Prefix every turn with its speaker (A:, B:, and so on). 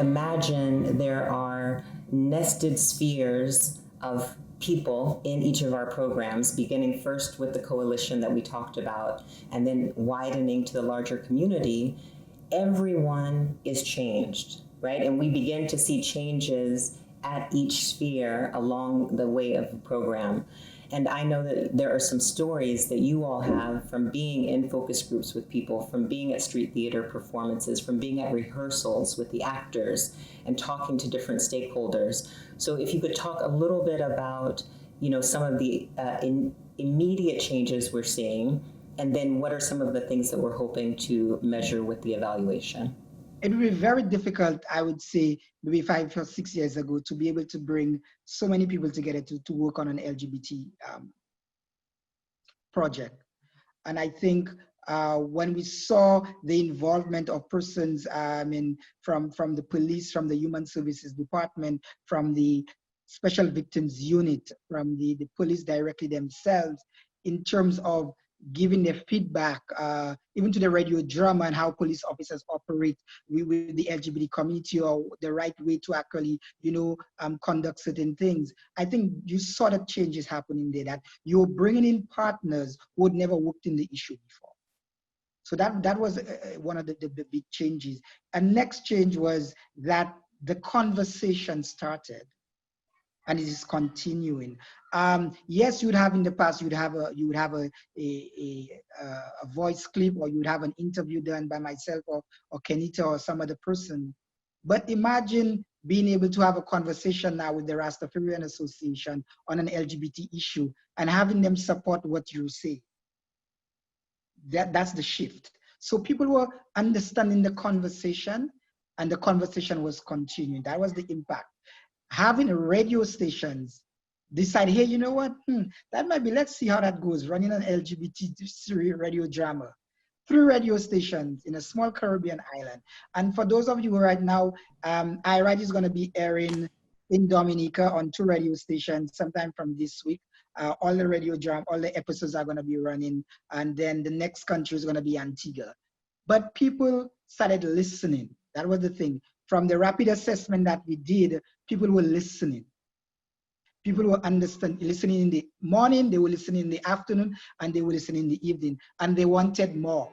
A: imagine there are nested spheres of people in each of our programs, beginning first with the coalition that we talked about, and then widening to the larger community, everyone is changed, right? And we begin to see changes at each sphere along the way of the program. And I know that there are some stories that you all have from being in focus groups with people, from being at street theater performances, from being at rehearsals with the actors and talking to different stakeholders. So if you could talk a little bit about, some of the immediate changes we're seeing, and then what are some of the things that we're hoping to measure with the evaluation?
B: It would be very difficult, I would say, maybe 5 or 6 years ago, to be able to bring so many people together to work on an LGBT project. And I think when we saw the involvement of persons from the police, from the Human Services Department, from the Special Victims Unit, from the police directly themselves, in terms of giving their feedback, even to the radio drama and how police officers operate with the LGBT community, or the right way to actually, conduct certain things. I think you saw the changes happening there, that you're bringing in partners who had never worked in the issue before. So that was one of the big changes. And next change was that the conversation started. And it is continuing. Yes, you would have in the past, you would have a voice clip, or you would have an interview done by myself or Kenita or some other person. But imagine being able to have a conversation now with the Rastafarian Association on an LGBT issue and having them support what you say. That's the shift. So people were understanding the conversation, and the conversation was continuing. That was the impact. Having radio stations decide, hey, you know what? That might be, let's see how that goes, running an LGBT radio drama. 3 radio stations in a small Caribbean island. And for those of you right now, iRight is going to be airing in Dominica on 2 radio stations sometime from this week. All the radio drama, all the episodes are going to be running. And then the next country is going to be Antigua. But people started listening. That was the thing. From the rapid assessment that we did, people were listening. People were listening in the morning, they were listening in the afternoon, and they were listening in the evening, and they wanted more.